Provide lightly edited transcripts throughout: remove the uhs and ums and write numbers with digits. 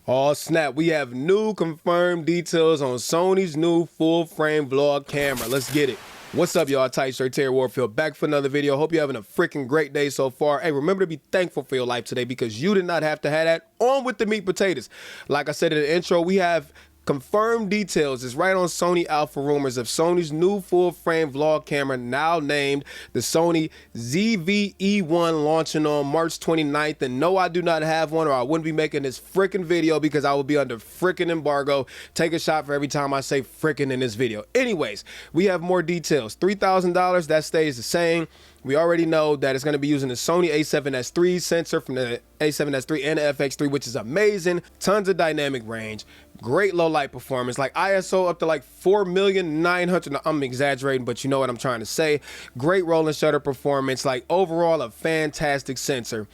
Oh snap, we have new confirmed details on Sony's new full frame vlog camera. Let's get it. What's up, y'all? Tight Shirt Terry Warfield back for another video. Hope you're having a freaking great day so far. Hey, remember to be thankful for your life today because you did not have to have that. On with the meat potatoes. Like I said in the intro, we have confirmed details. It's right on Sony Alpha Rumors of Sony's new full-frame vlog camera, now named the Sony ZV-E1, launching on March 29th. And no, I do not have one, or I wouldn't be making this freaking video because I would be under freaking embargo. Take a shot for every time I say freaking in this video. Anyways, we have more details. $3,000, that stays the same. We already know that it's going to be using the Sony a7S III sensor from the a7S III and the FX3, which is amazing. Tons of dynamic range, great low light performance, like ISO up to like 4,900,000. I'm exaggerating, but you know what I'm trying to say. Great roll and shutter performance, like overall a fantastic sensor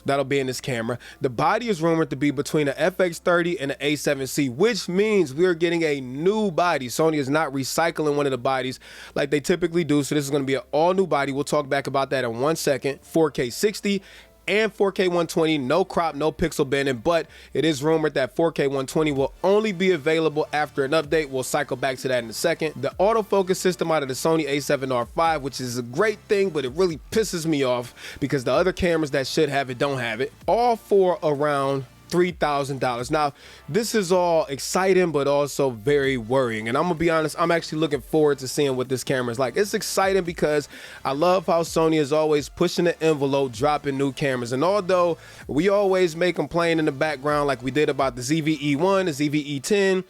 that'll be in this camera. The body is rumored to be between the FX30 and the A7C, which means we're getting a new body. Sony is not recycling one of the bodies like they typically do, so this is going to be an all new body. We'll talk back about that in 1 second. 4K 60 and 4K 120, no crop, no pixel bending, but it is rumored that 4K 120 will only be available after an update. We'll cycle back to that in a second. The autofocus system out of the Sony a7R5, which is a great thing, but it really pisses me off because the other cameras that should have it don't have it. All for around $3,000. Now, this is all exciting, but also very worrying. And I'm gonna be honest, I'm actually looking forward to seeing what this camera is like. It's exciting because I love how Sony is always pushing the envelope, dropping new cameras. And although we always may complain in the background like we did about the ZV-E1, the ZV-E10,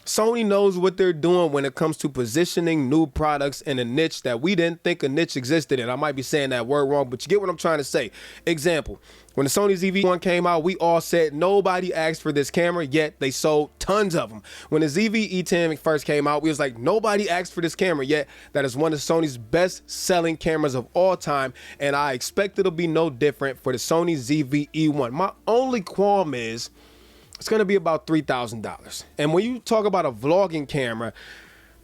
Sony knows what they're doing when it comes to positioning new products in a niche that we didn't think a niche existed in. I might be saying that word wrong, but you get what I'm trying to say. Example, when the Sony ZV-E1 came out, we all said nobody asked for this camera, yet they sold tons of them. When the ZV-E10 first came out, we was like, nobody asked for this camera, yet that is one of Sony's best-selling cameras of all time, and I expect it'll be no different for the Sony ZV-E1. My only qualm is it's going to be about $3,000. And when you talk about a vlogging camera,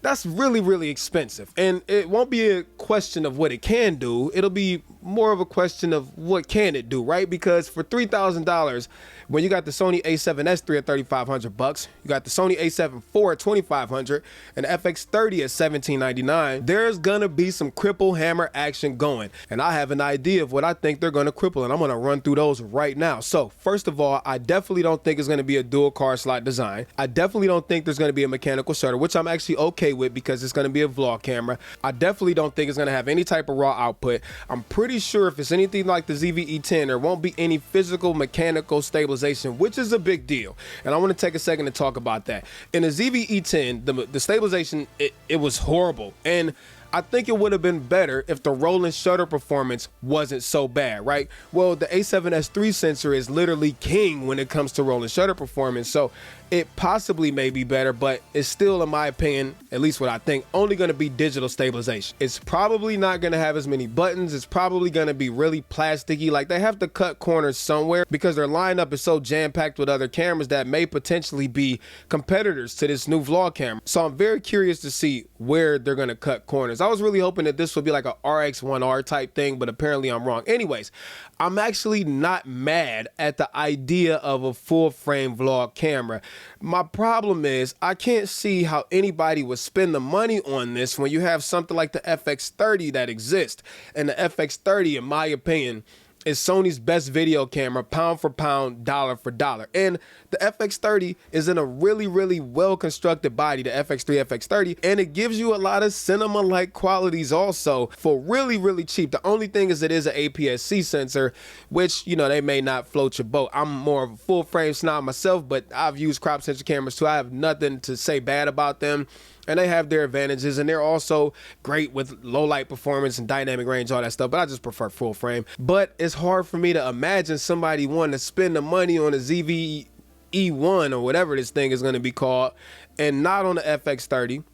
that's really, really expensive. And it won't be a question of what it can do. It'll be more of a question of what can it do, right? Because for $3,000, when you got the Sony a7S III at $3,500, you got the Sony a7 IV at $2,500, and the FX30 at $1,799, there's gonna be some cripple hammer action going. And I have an idea of what I think they're gonna cripple, and I'm gonna run through those right now. So first of all, I definitely don't think it's gonna be a dual card slot design. I definitely don't think there's gonna be a mechanical shutter, which I'm actually okay with because it's gonna be a vlog camera. I definitely don't think it's gonna have any type of raw output. I'm pretty sure if it's anything like the ZV-E10, there won't be any physical mechanical stabilization, which is a big deal. And I want to take a second to talk about that. In the ZV-E10, the stabilization, it was horrible. And I think it would have been better if the roll and shutter performance wasn't so bad, right? Well, the a7S III sensor is literally king when it comes to roll and shutter performance, so it possibly may be better, but it's still, in my opinion, at least what I think, only going to be digital stabilization. It's probably not going to have as many buttons. It's probably going to be really plasticky. Like, they have to cut corners somewhere because their lineup is so jam-packed with other cameras that may potentially be competitors to this new vlog camera. So I'm very curious to see where they're going to cut corners. I was really hoping that this would be like a RX1R type thing, but apparently I'm wrong. Anyways, I'm actually not mad at the idea of a full-frame vlog camera. My problem is I can't see how anybody would spend the money on this when you have something like the FX30 that exists. And the FX30, in my opinion, is Sony's best video camera, pound for pound, dollar for dollar. And the FX30 is in a really, really well-constructed body, the FX3, FX30, and it gives you a lot of cinema-like qualities also for really, really cheap. The only thing is it is an APS-C sensor, which, you know, they may not float your boat. I'm more of a full-frame snob myself, but I've used crop sensor cameras too. I have nothing to say bad about them. And they have their advantages, and they're also great with low light performance and dynamic range, all that stuff, but I just prefer full frame. But it's hard for me to imagine somebody wanting to spend the money on a ZV-E1 or whatever this thing is going to be called and not on the FX30.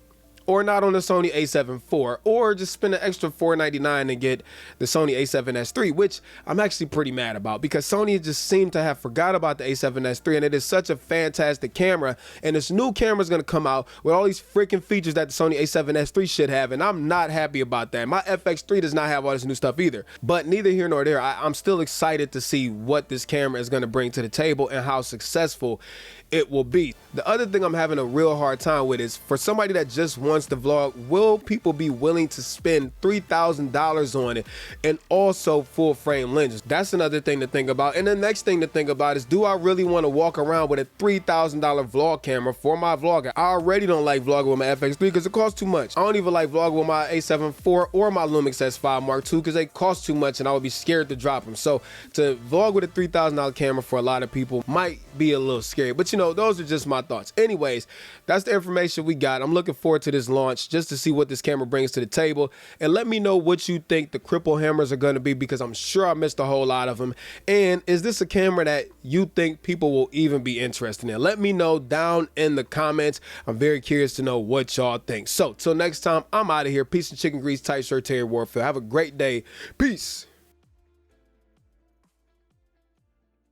Or not on the Sony a7 IV, or just spend an extra $499 and get the Sony a7S III, which I'm actually pretty mad about because Sony just seemed to have forgot about the a7S III, and it is such a fantastic camera, and this new camera is going to come out with all these freaking features that the Sony a7S III should have, and I'm not happy about that. My FX3 does not have all this new stuff either, but neither here nor there. I'm still excited to see what this camera is going to bring to the table and how successful it will be. The other thing I'm having a real hard time with is for somebody that just wants to vlog, will people be willing to spend $3,000 on it and also full frame lenses? That's another thing to think about. And the next thing to think about is, do I really want to walk around with a $3,000 vlog camera for my vlogger? I already don't like vlogging with my FX3 because it costs too much. I don't even like vlogging with my A7 IV or my Lumix S5 Mark II because they cost too much and I would be scared to drop them. So to vlog with a $3,000 camera for a lot of people might be a little scary, but you know, those are just my thoughts. Anyways, that's the information we got. I'm looking forward to this launch just to see what this camera brings to the table, and let me know what you think the cripple hammers are going to be, because I'm sure I missed a whole lot of them. And is this a camera that you think people will even be interested in? Let me know down in the comments. I'm very curious to know what y'all think. So till next time, I'm out of here. Peace and chicken grease, tight shirt, Terry Warfield. Have a great day. Peace.